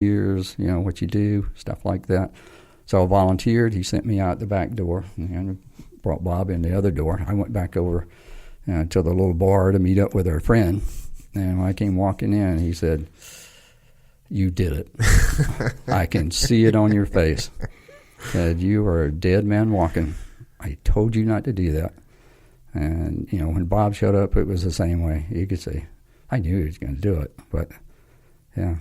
years, what you do, stuff like that. So I volunteered. He sent me out the back door and brought Bob in the other door. I went back over to the little bar to meet up with our friend. And when I came walking in, he said, "You did it. I can see it on your face." Said, "You are a dead man walking. I told you not to do that." And, when Bob showed up, it was the same way. You could say, I knew he was going to do it, but, yeah.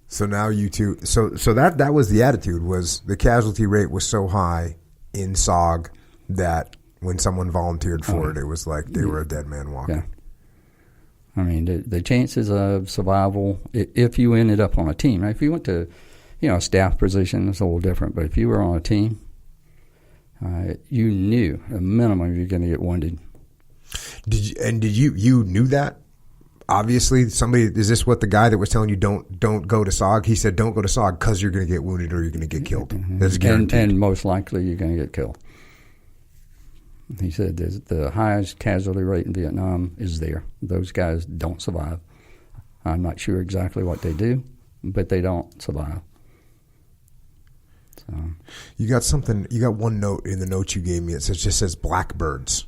So now you two, so that was the attitude, was the casualty rate was so high in SOG that when someone volunteered for it was like they were a dead man walking. Yeah. I mean, the chances of survival, if you ended up on a team, now if you went to, a staff position, it's a little different, but if you were on a team, you knew a minimum you're going to get wounded. Did you knew that? Obviously, is this what the guy that was telling you don't go to SOG? He said don't go to SOG because you're going to get wounded or you're going to get killed. That's guaranteed. And most likely you're going to get killed. He said the highest casualty rate in Vietnam is there. Those guys don't survive. I'm not sure exactly what they do, but they don't survive. So. You got one note in the notes you gave me. It just says blackbirds.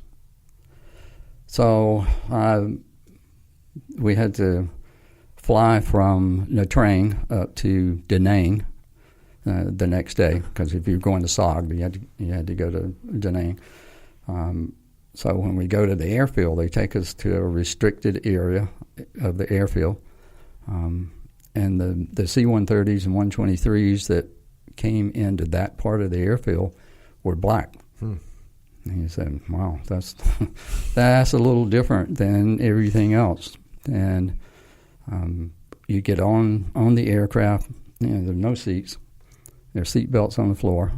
So we had to fly from Nha Trang up to Da Nang the next day, because if you're going to SOG, you had to go to Da Nang. So when we go to the airfield, they take us to a restricted area of the airfield. And the C-130s and 123s that came into that part of the airfield were black. And he said, wow, that's a little different than everything else. And you get on the aircraft, there's no seats. There's seat belts on the floor.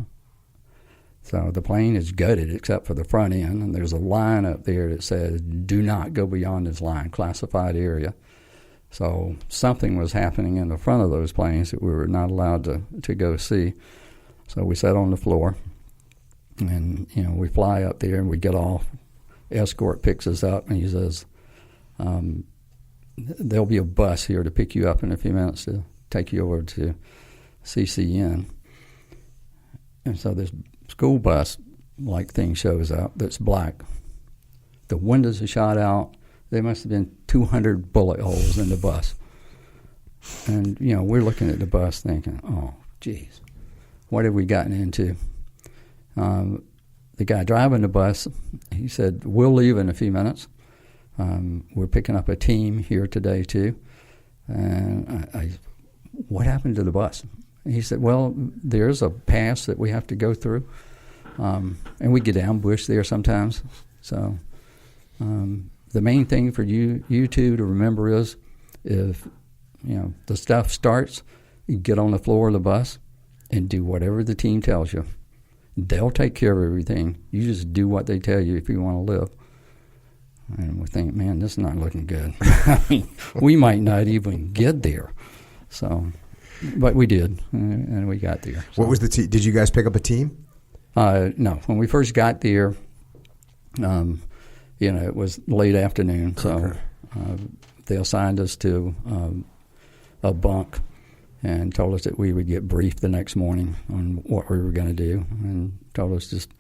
So the plane is gutted except for the front end, and there's a line up there that says, do not go beyond this line, classified area. So something was happening in the front of those planes that we were not allowed to go see. So we sat on the floor, and, we fly up there, and we get off. Escort picks us up, and he says, there'll be a bus here to pick you up in a few minutes to take you over to CCN. And so this school bus-like thing shows up that's black. The windows are shot out. There must have been 200 bullet holes in the bus. And, we're looking at the bus thinking, oh, geez, what have we gotten into? The guy driving the bus, he said, we'll leave in a few minutes. We're picking up a team here today, too. And what happened to the bus? He said, well, there's a pass that we have to go through, and we get ambushed there sometimes. So the main thing for you two to remember is if, the stuff starts, you get on the floor of the bus and do whatever the team tells you. They'll take care of everything. You just do what they tell you if you want to live. And we think, man, this is not looking good. I mean, we might not even get there. So... But we did, and we got there. So. What was the team? Did you guys pick up a team? No. When we first got there, it was late afternoon, so they assigned us to a bunk and told us that we would get briefed the next morning on what we were going to do, and told us just,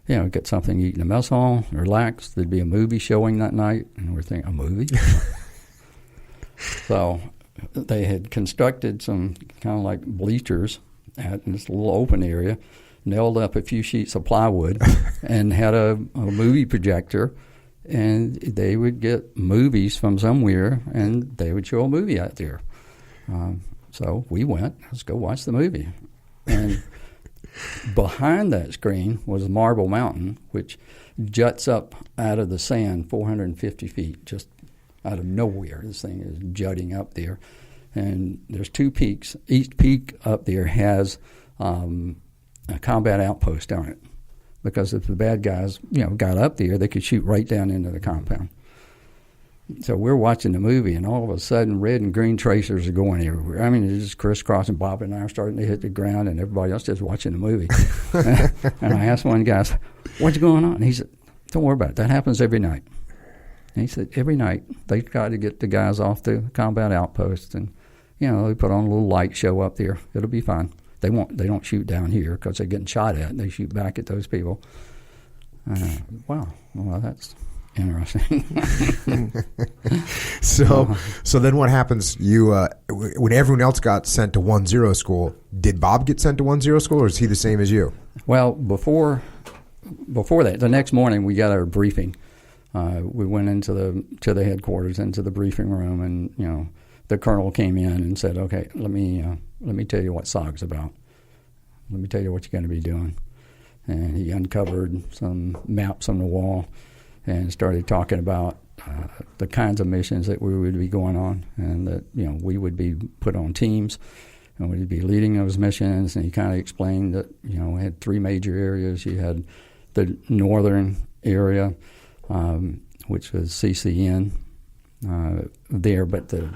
get something to eat in the mess hall, relax. There'd be a movie showing that night, and we're thinking, a movie? So... They had constructed some kind of like bleachers at this little open area, nailed up a few sheets of plywood, and had a movie projector, and they would get movies from somewhere, and they would show a movie out there. So we went, let's go watch the movie. And behind that screen was Marble Mountain, which juts up out of the sand 450 feet, just out of nowhere. This thing is jutting up there. And there's two peaks. Each peak up there has a combat outpost on it. Because if the bad guys, got up there, they could shoot right down into the compound. So we're watching the movie, and all of a sudden, red and green tracers are going everywhere. I mean, it's just crisscrossing. Bob and I are starting to hit the ground, and everybody else just watching the movie. And I asked one guy, what's going on? And he said, don't worry about it. That happens every night. And he said, every night, they try to get the guys off the combat outpost and they put on a little light show up there. It'll be fine. They don't shoot down here because they're getting shot at. They shoot back at those people. Wow. Well, that's interesting. So then what happens? You when everyone else got sent to 1-0 school, did Bob get sent to 1-0 school, or is he the same as you? Well, before that, the next morning we got our briefing. We went into the headquarters, into the briefing room, and the colonel came in and said, "Okay, let me tell you what SOG's about. Let me tell you what you're going to be doing." And he uncovered some maps on the wall and started talking about the kinds of missions that we would be going on, and that we would be put on teams and we'd be leading those missions. And he kind of explained that we had 3 major areas. You had the northern area, which was CCN there, but the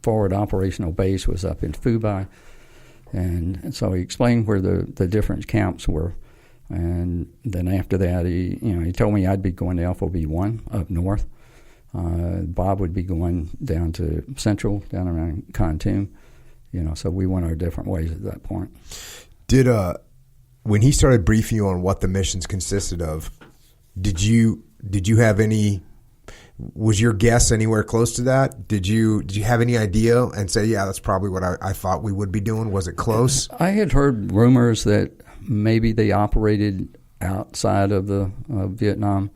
forward operational base was up in Fubai. And so he explained where the different camps were. And then after that, he told me I'd be going to FOB-1 up north. Bob would be going down to Central, down around Khartoum. So we went our different ways at that point. When he started briefing you on what the missions consisted of, did you have any? Was your guess anywhere close to that? Did you have any idea and say, yeah, that's probably what I thought we would be doing? Was it close? I had heard rumors that maybe they operated outside of Vietnam.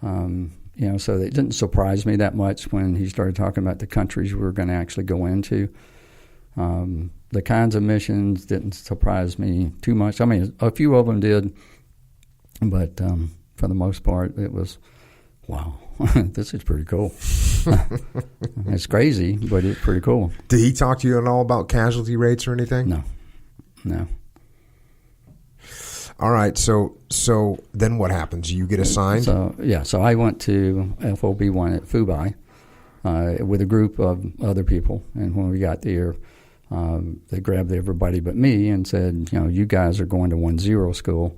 So it didn't surprise me that much when he started talking about the countries we were going to actually go into. The kinds of missions didn't surprise me too much. I mean, a few of them did, but for the most part, it was, wow, this is pretty cool. It's crazy, but it's pretty cool. Did he talk to you at all about casualty rates or anything? No. All right, so then what happens? You get assigned? So I went to FOB-1 at Fubai with a group of other people, and when we got there, they grabbed everybody but me and said, you guys are going to 1-0 school,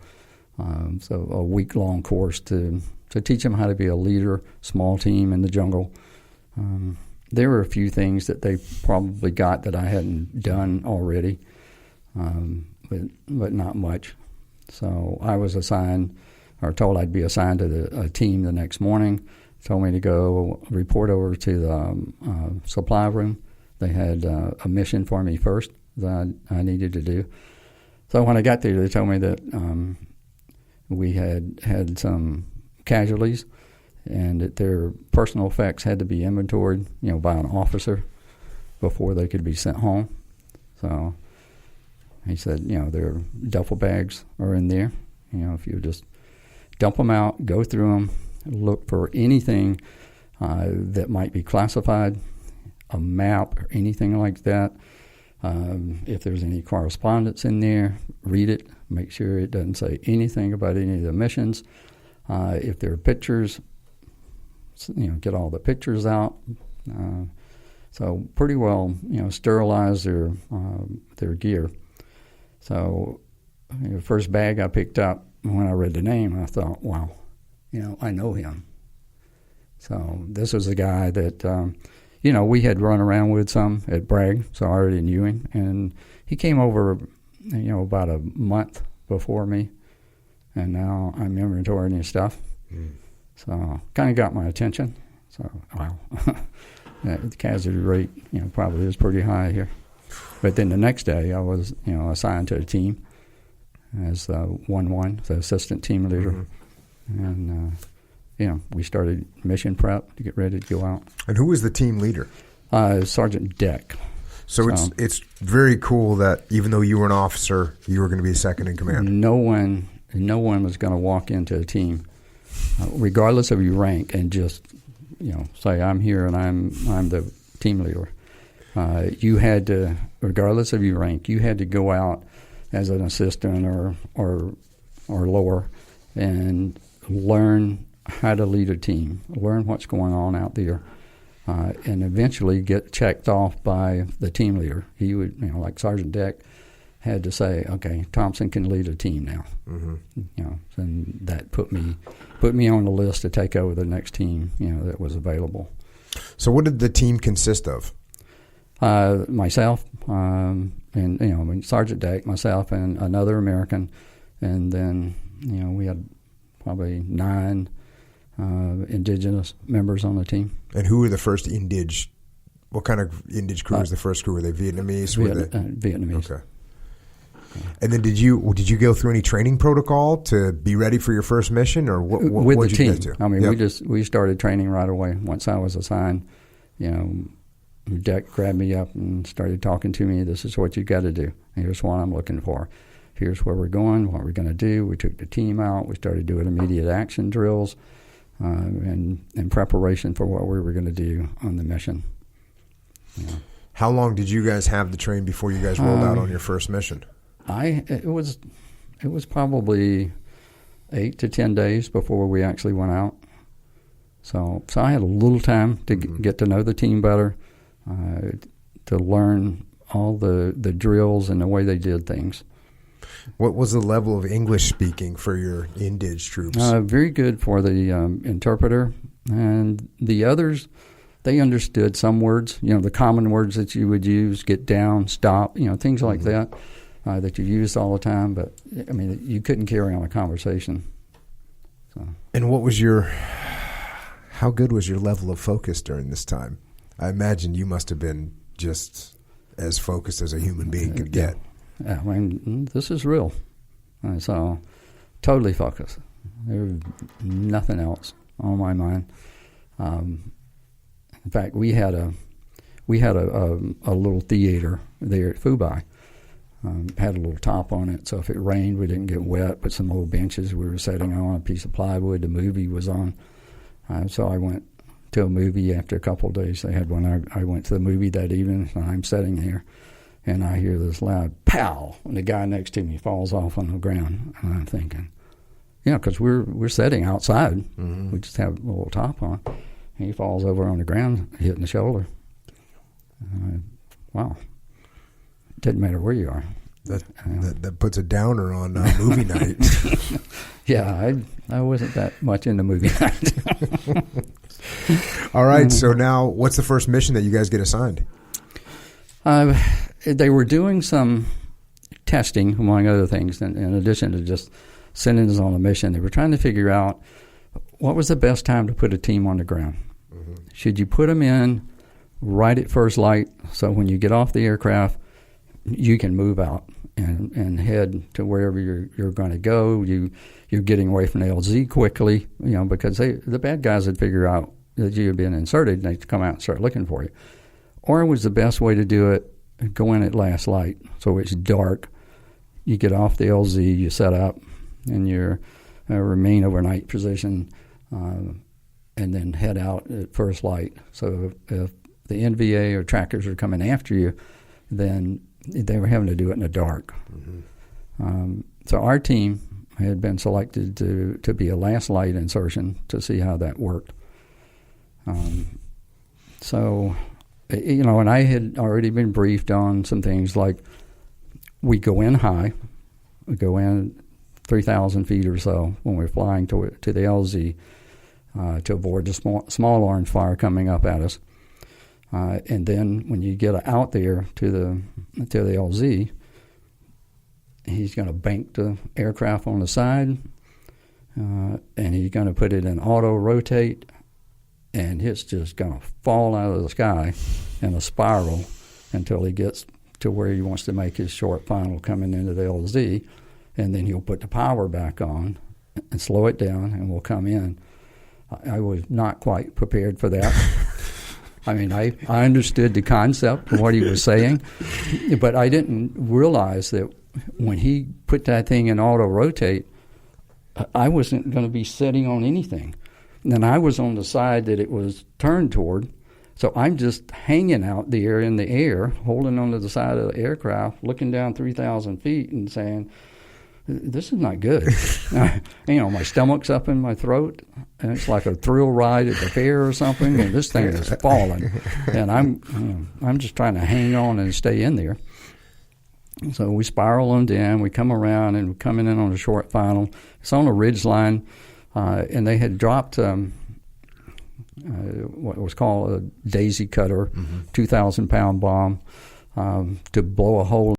so a week-long course to teach them how to be a leader, small team in the jungle. There were a few things that they probably got that I hadn't done already, but not much. So I was assigned, or told I'd be assigned to a team the next morning. Told me to go report over to the supply room. They had a mission for me first that I needed to do. So when I got there, they told me that we had some casualties and that their personal effects had to be inventoried, by an officer before they could be sent home. So he said, their duffel bags are in there. If you just dump them out, go through them, look for anything that might be classified, a map or anything like that. If there's any correspondence in there, read it. Make sure it doesn't say anything about any of the missions. If there are pictures, get all the pictures out. So pretty well, sterilize their gear. So the first bag I picked up, when I read the name, I thought, wow, I know him. So this was a guy that, we had run around with some at Bragg, so I already knew him. And he came over, about a month before me, and now I'm inventorying his stuff. So kind of got my attention. So, wow. The casualty rate, probably is pretty high here. But then the next day, I was, assigned to a team as 1-1, the assistant team leader. Mm-hmm. And, we started mission prep to get ready to go out. And who was the team leader? Sergeant Deck. So it's very cool that even though you were an officer, you were going to be second in command. No one was going to walk into a team, regardless of your rank, and just, say, I'm here and I'm the team leader. You had to, regardless of your rank, you had to go out as an assistant or lower and learn how to lead a team, learn what's going on out there, and eventually get checked off by the team leader. He would, like Sergeant Deck, had to say, okay, Thompson can lead a team now. Mm-hmm. And that put me on the list to take over the next team, that was available. So what did the team consist of? Myself, and Sergeant Deck, myself, and another American, and then we had probably 9 indigenous members on the team. And who were the first Indig? What kind of Indig crew was the first crew? Were they Vietnamese? Vietnamese. Okay. And then did you go through any training protocol to be ready for your first mission, or what with the you team? guys do? I mean, we started training right away once I was assigned. Deck grabbed me up and started talking to me. This is what you got to do. Here's what I'm looking for. Here's where we're going. What we're going to do. We took the team out. We started doing immediate action drills, and in preparation for what we were going to do on the mission. Yeah. How long did you guys have to train before you guys rolled out on your first mission? It was probably 8 to 10 days before we actually went out. So I had a little time to get to know the team better, to learn all the drills and the way they did things. What was the level of English speaking for your Indig troops? Very good for the interpreter, and the others. They understood some words, the common words that you would use, get down, stop, things like that you use all the time. But, I mean, you couldn't carry on a conversation. So. And how good was your level of focus during this time? I imagine you must have been just as focused as a human being could get. Yeah, I mean, this is real. So, totally focused. There was nothing else on my mind. In fact, we had a little theater there at Fubai. Had a little top on it, so if it rained, we didn't get wet. But some old benches we were sitting on, a piece of plywood. The movie was on. So I went to a movie after a couple of days. They had one. I went to the movie that evening, and I'm sitting here, and I hear this loud pow, and the guy next to me falls off on the ground. And I'm thinking, because we're sitting outside. Mm-hmm. We just have a little top on. He falls over on the ground, hitting the shoulder. Wow. Didn't matter where you are. That puts a downer on movie night. Yeah, I wasn't that much into movie night. All right, so now what's the first mission that you guys get assigned? They were doing some testing, among other things, in addition to just sending us on a mission. They were trying to figure out what was the best time to put a team on the ground. Mm-hmm. Should you put them in right at first light so when you get off the aircraft, you can move out and head to wherever you're going to go. You're getting away from the LZ quickly, because the bad guys would figure out that you had been inserted and they'd come out and start looking for you. Or was the best way to do it, go in at last light, so it's dark. You get off the LZ, you set up in your remain overnight position, and then head out at first light. So if the NVA or trackers are coming after you, then they were having to do it in the dark. Mm-hmm. So our team had been selected to be a last light insertion to see how that worked. And I had already been briefed on some things like we go in high, we go in 3,000 feet or so when we're flying to the LZ to avoid the small orange fire coming up at us. And then when you get out there to the LZ, he's going to bank the aircraft on the side, and he's going to put it in auto rotate, and it's just going to fall out of the sky in a spiral until he gets to where he wants to make his short final coming into the LZ, and then he'll put the power back on and slow it down, and we'll come in. I was not quite prepared for that. I mean, I understood the concept of what he was saying, but I didn't realize that when he put that thing in auto rotate, I wasn't going to be sitting on anything. And then I was on the side that it was turned toward, so I'm just hanging out there in the air, holding onto the side of the aircraft, looking down 3,000 feet and saying, this is not good. My stomach's up in my throat, and it's like a thrill ride at the fair or something, and this thing is falling. And I'm just trying to hang on and stay in there. So we spiral on down, we come around, and we're coming in on a short final. It's on a ridge line, and they had dropped what was called a daisy cutter, 2,000-pound bomb, to blow a hole